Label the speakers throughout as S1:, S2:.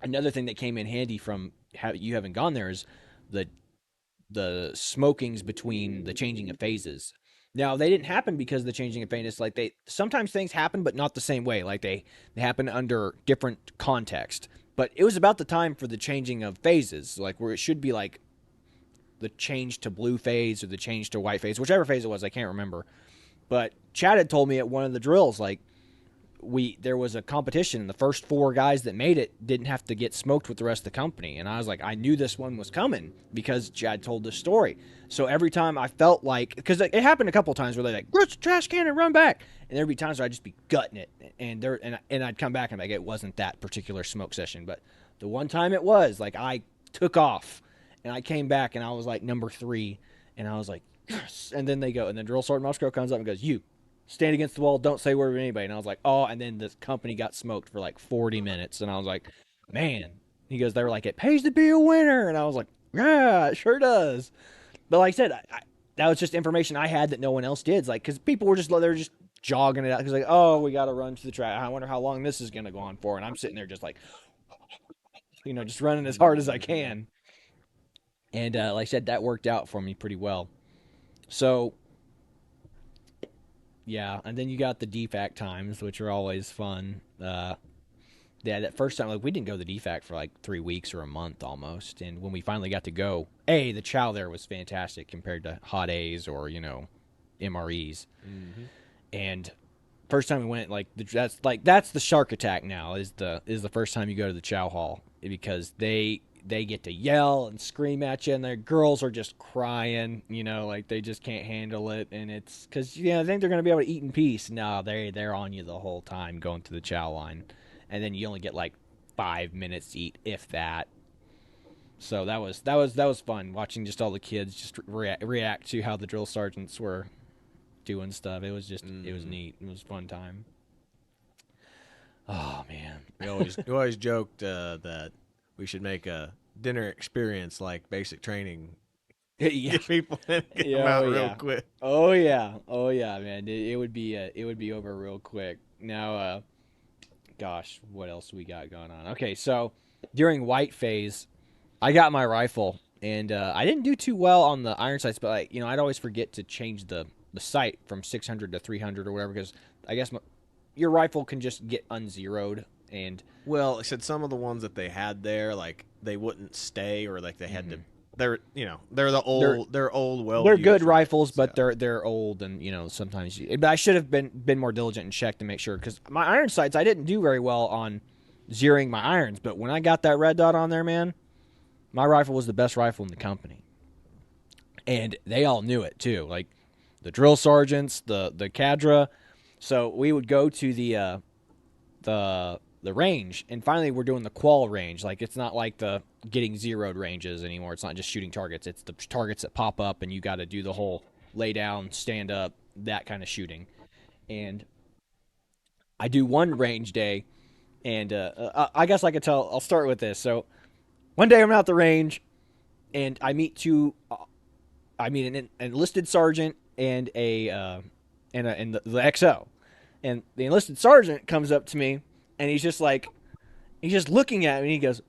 S1: Another thing that came in handy from you haven't gone there is the smokings between the changing of phases. Now they didn't happen because of the changing of phases. Like they sometimes things happen, but not the same way. Like they happen under different context. But it was about the time for the changing of phases, like where it should be like the change to blue phase or the change to white phase, whichever phase it was. I can't remember. But Chad had told me at one of the drills, like there was a competition and the first four guys that made it didn't have to get smoked with the rest of the company, and I was like, I knew this one was coming because Chad told this story. So every time I felt like, because it happened a couple times where they're like, "Where's the trash can and run back," and there'd be times where I'd just be gutting it, and I'd come back and like it wasn't that particular smoke session, but the one time it was like I took off and I came back and I was like number 3, and I was like, yes. And then they go, and then drill sergeant Musgrove comes up and goes, "You stand against the wall, don't say a word to anybody." And I was like, oh, and then the company got smoked for like 40 minutes. And I was like, man. He goes, they were like, it pays to be a winner. And I was like, yeah, it sure does. But like I said, that was just information I had that no one else did. Like, because people were just, they were just jogging it out. Because like, oh, we got to run to the track. I wonder how long this is going to go on for. And I'm sitting there just like, just running as hard as I can. And like I said, that worked out for me pretty well. So yeah, and then you got the defact times, which are always fun. Yeah, that first time, like we didn't go to the defact for like 3 weeks or a month almost, and when we finally got to go, the chow there was fantastic compared to hot A's or MREs.
S2: Mm-hmm.
S1: And first time we went, that's the shark attack now is the first time you go to the chow hall because they get to yell and scream at you, and their girls are just crying, like they just can't handle it, and it's because I think they're gonna be able to eat in peace. No, they're on you the whole time going through the chow line, and then you only get like 5 minutes to eat, if that. So that was fun watching just all the kids just react to how the drill sergeants were doing stuff. It was just it was neat. It was a fun time. Oh man,
S2: We always joked that we should make a dinner experience like basic training.
S1: yeah.
S2: Get people in, get them
S1: Yeah, oh
S2: out real
S1: yeah.
S2: quick.
S1: Oh yeah. Oh yeah, man. It would be over real quick. Now gosh, what else we got going on? Okay, so during white phase, I got my rifle and I didn't do too well on the iron sights, but I'd always forget to change the sight from 600 to 300 or whatever because I guess your rifle can just get unzeroed and
S2: Well, I said some of the ones that they had there, like they wouldn't stay, or like they had to. They're they're old, well.
S1: they're good
S2: used
S1: rifles, but
S2: yeah.
S1: they're old, and sometimes. But I should have been more diligent and checked to make sure because my iron sights I didn't do very well on zeroing my irons, but when I got that red dot on there, man, my rifle was the best rifle in the company, and they all knew it too. Like the drill sergeants, the cadre. So we would go to the range, and finally we're doing the qual range. Like it's not like the getting zeroed ranges anymore. It's not just shooting targets. It's the targets that pop up, and you got to do the whole lay down, stand up, that kind of shooting. And I do one range day, and I guess I could tell. I'll start with this. So one day I'm out the range, and I meet I meet an enlisted sergeant and and the XO, and the enlisted sergeant comes up to me, and he's just looking at me, and he goes,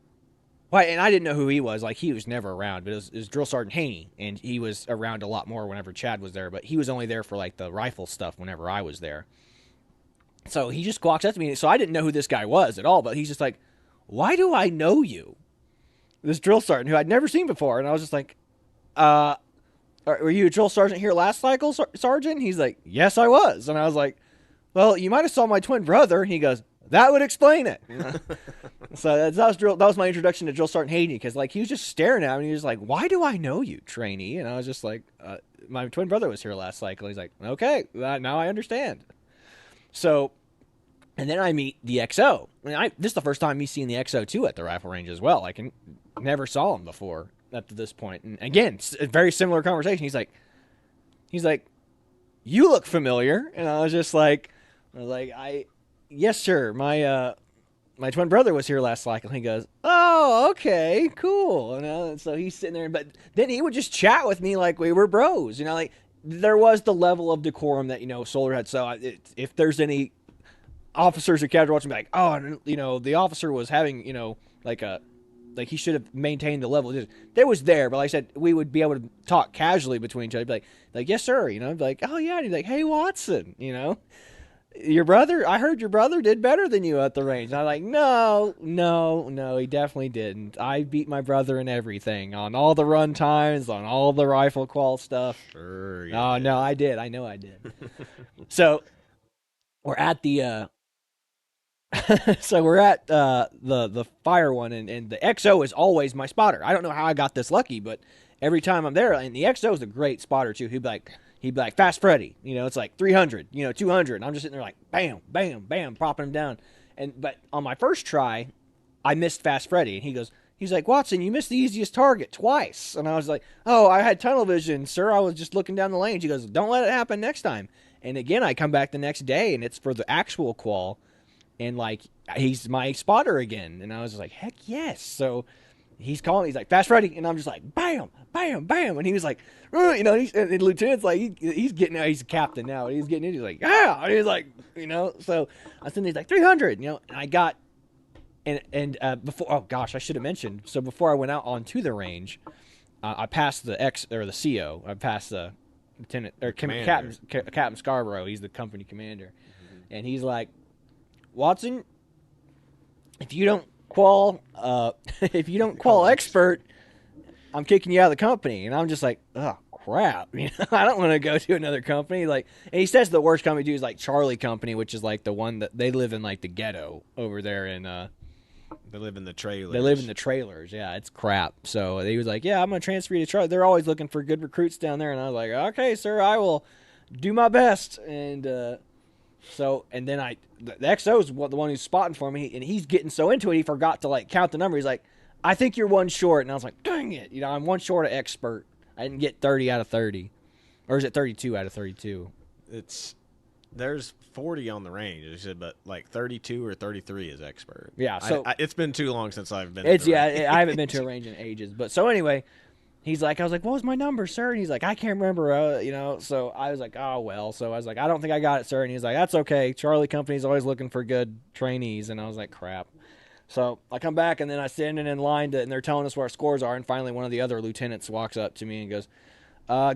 S1: "Why?" And I didn't know who he was. Like he was never around, but it was Drill Sergeant Haney, and he was around a lot more whenever Chad was there. But he was only there for like the rifle stuff whenever I was there. So he just walks up to me. So I didn't know who this guy was at all, but he's just like, "Why do I know you?" This drill sergeant who I'd never seen before, and I was just like, "Uh, were you a drill sergeant here last cycle, sergeant?" He's like, "Yes, I was," and I was like, "Well, you might have saw my twin brother." And he goes, "That would explain it." So that was my introduction to Drill Sergeant Hayden because like he was just staring at me. And he was like, "Why do I know you, trainee?" And I was just like, "My twin brother was here last cycle." He's like, "Okay, now I understand." So, and then I meet the XO. This is the first time me seeing the XO too at the rifle range as well. I can never saw him before up to this point. And again, it's a very similar conversation. He's like, "You look familiar," and I was just like, yes, sir. My twin brother was here last cycle. He goes, "Oh, okay, cool." So he's sitting there, but then he would just chat with me like we were bros. Like there was the level of decorum that Solar had. So if there's any officers who kept watching be like, oh, and, the officer was having, like he should have maintained the level. They was there, but like I said, we would be able to talk casually between each other. Be like, yes, sir. Be like, oh yeah. And he'd be like, hey, Watson. Your brother. I heard your brother did better than you at the range. And I'm like, no, he definitely didn't. I beat my brother in everything, on all the run times, on all the rifle qual stuff.
S2: Sure.
S1: Oh no, I did. I know I did. So we're at the. The fire one, and the XO is always my spotter. I don't know how I got this lucky, but every time I'm there, and the XO is a great spotter too. He'd be like Fast Freddy, it's like 300, 200. And I'm just sitting there like bam, bam, bam, propping him down. But on my first try, I missed Fast Freddy, and he's like, Watson, you missed the easiest target twice. And I was like, oh, I had tunnel vision, sir. I was just looking down the lanes. He goes, don't let it happen next time. And again, I come back the next day, and it's for the actual qual. And, like, he's my spotter again. And I was like, heck yes. So he's calling. He's like, Fast Freddy. And I'm just like, bam, bam, bam. And he was like, and the lieutenant's like, he's getting out. He's a captain now. He's getting in. He's like, yeah. And he's like, So I said, he's like, 300, and I got, and before, oh, gosh, I should have mentioned. So before I went out onto the range, I passed the CO. I passed the lieutenant, or Captain Scarborough. He's the company commander. Mm-hmm. And he's like, Watson, if you don't qual expert, I'm kicking you out of the company. And I'm just like, oh crap, I don't want to go to another company. Like, and he says the worst company to do is like Charlie Company, which is like the one that they live in, like the ghetto over there in.
S2: They live in the trailers.
S1: They live in the trailers. Yeah, it's crap. So he was like, yeah, I'm gonna transfer you to Charlie. They're always looking for good recruits down there. And I was like, okay, sir, I will do my best. And so, and then the XO is the one who's spotting for me, and he's getting so into it, he forgot to like count the number. He's like, I think you're one short. And I was like, dang it. I'm one short of expert. I didn't get 30 out of 30. Or is it 32 out of 32?
S2: There's 40 on the range, but like 32 or 33 is expert.
S1: Yeah. So
S2: it's been too long since I've been.
S1: I haven't been to a range in ages. But so anyway, I was like, what was my number, sir? And he's like, I can't remember, So I was like, oh, well. So I was like, I don't think I got it, sir. And he's like, that's okay. Charlie Company's always looking for good trainees. And I was like, crap. So I come back, and then I stand in line, and they're telling us where our scores are. And finally, one of the other lieutenants walks up to me and goes,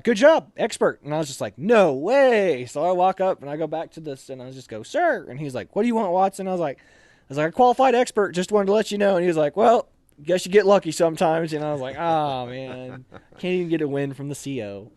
S1: good job, expert. And I was just like, no way. So I walk up, and I go back to this, and I just go, sir. And he's like, what do you want, Watson? I was like, a qualified expert. Just wanted to let you know. And he was like, well, guess you get lucky sometimes. And I was like, oh, man. Can't even get a win from the CO.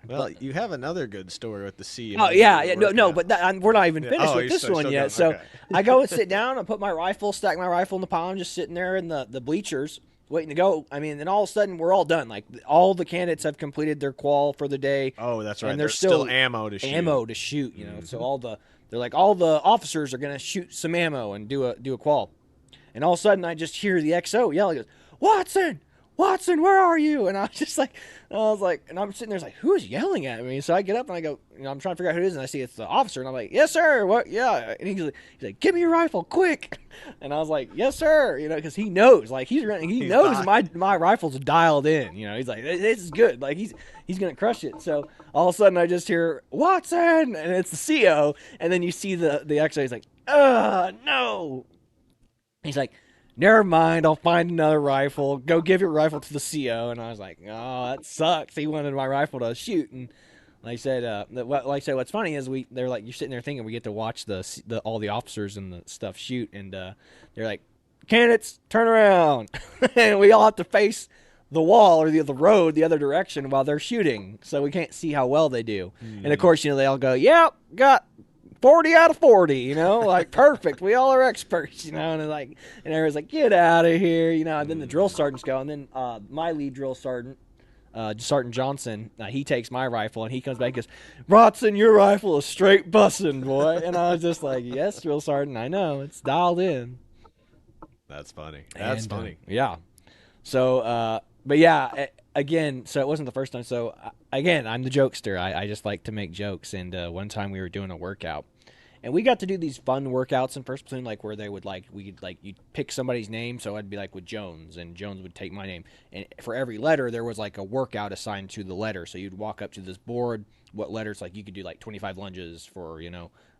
S2: Well, you have another good story with the CO.
S1: Oh, yeah. No, but we're not even finished with this one yet. So
S2: okay.
S1: I go and sit down. I put my rifle, stack my rifle in the pile. I'm just sitting there in the bleachers waiting to go. I mean, then all of a sudden, we're all done. Like, all the candidates have completed their qual for the day.
S2: Oh, that's right.
S1: And
S2: there's still ammo to shoot.
S1: Mm-hmm. So all the officers are going to shoot some ammo and do a qual. And all of a sudden, I just hear the XO yell. He goes, Watson, where are you? And I was like, and I'm sitting there like, who is yelling at me? So I get up and I go, I'm trying to figure out who it is, and I see it's the officer, and I'm like, yes, sir. What? Yeah. And he's like, give me your rifle, quick. And I was like, yes, sir. Because he knows, like he knows my rifle's dialed in. He's like, this is good. Like he's gonna crush it. So all of a sudden, I just hear Watson, and it's the CO, and then you see the XO. He's like, no. He's like, never mind, I'll find another rifle. Go give your rifle to the CO. And I was like, oh, that sucks. He wanted my rifle to shoot. And like I said, what's funny is they're like, you're sitting there thinking we get to watch all the officers and the stuff shoot. And they're like, candidates, turn around. And we all have to face the wall or the road the other direction while they're shooting. So we can't see how well they do. Mm. And of course, they all go, yep, got 40 out of 40, like perfect. We all are experts, and everyone's like, get out of here, and then the drill sergeants go, and then my lead drill sergeant, Sergeant Johnson, he takes my rifle, and he comes back and goes, Watson, your rifle is straight bussin', boy. And I was just like, yes, drill sergeant, I know, it's dialed in.
S2: That's funny.
S1: Yeah. So, but yeah, again, so it wasn't the first time. So again, I'm the jokester. I just like to make jokes. And one time we were doing a workout, and we got to do these fun workouts in First Platoon, like where they would you'd pick somebody's name. So I'd be like with Jones, and Jones would take my name. And for every letter, there was like a workout assigned to the letter. So you'd walk up to this board, what letters, like you could do like 25 lunges for,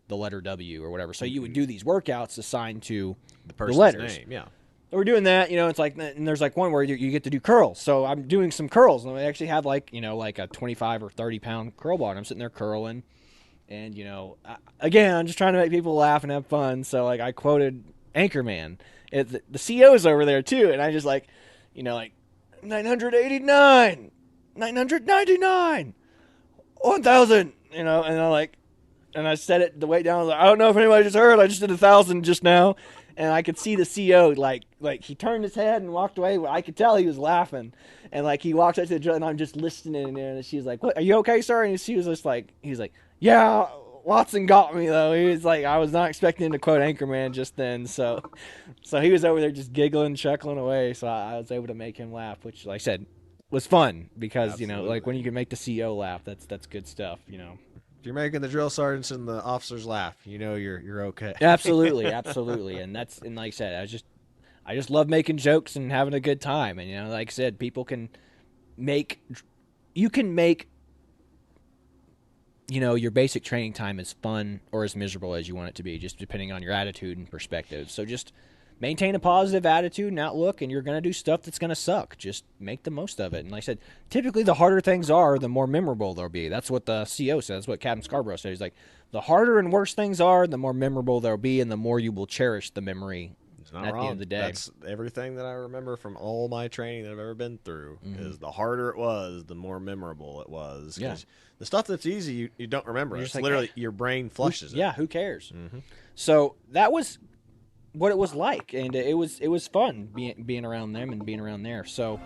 S1: the letter W or whatever. So you would do these workouts assigned to
S2: the person's
S1: letters.
S2: name. Yeah.
S1: So we're doing that, it's like, and there's like one where you get to do curls. So I'm doing some curls, and I actually have like a 25 or 30 pound curl bar, and I'm sitting there curling, and again, I'm just trying to make people laugh and have fun. So like I quoted Anchorman, the CO's over there too, and I just like 989, 999, 1,000, and I like, and I said it the way down. I was like, I don't know if anybody just heard. I just did 1,000 just now. And I could see the CO, like he turned his head and walked away. I could tell he was laughing. And, like, he walked up to the drill, and I'm just listening. And she's like, "What? Are you okay, sir?" And she was just like, he's like, "Yeah, Watson got me, though." He was like, I was not expecting him to quote Anchorman just then. So he was over there just giggling, chuckling away. So I was able to make him laugh, which, like I said, was fun. Because,
S2: Absolutely.
S1: like, when you can make the CO laugh, that's good stuff,
S2: If you're making the drill sergeants and the officers laugh, you're okay.
S1: Absolutely. And like I said, I just love making jokes and having a good time. And like I said, you can make your basic training time as fun or as miserable as you want it to be, just depending on your attitude and perspective. So just maintain a positive attitude and outlook, and you're going to do stuff that's going to suck. Just make the most of it. And like I said, typically the harder things are, the more memorable they'll be. That's what the CO says. That's what Captain Scarborough says. He's like, the harder and worse things are, the more memorable they'll be, and the more you will cherish the memory
S2: Not
S1: at
S2: wrong.
S1: the end of the day.
S2: That's everything that I remember from all my training that I've ever been through. Is the harder it was, the more memorable it was.
S1: Yeah.
S2: The stuff that's easy, you don't remember.
S1: You're
S2: It's
S1: just like,
S2: literally your brain flushes it.
S1: Yeah, who cares? So that was what it was like, and it was fun being around them and being around there. So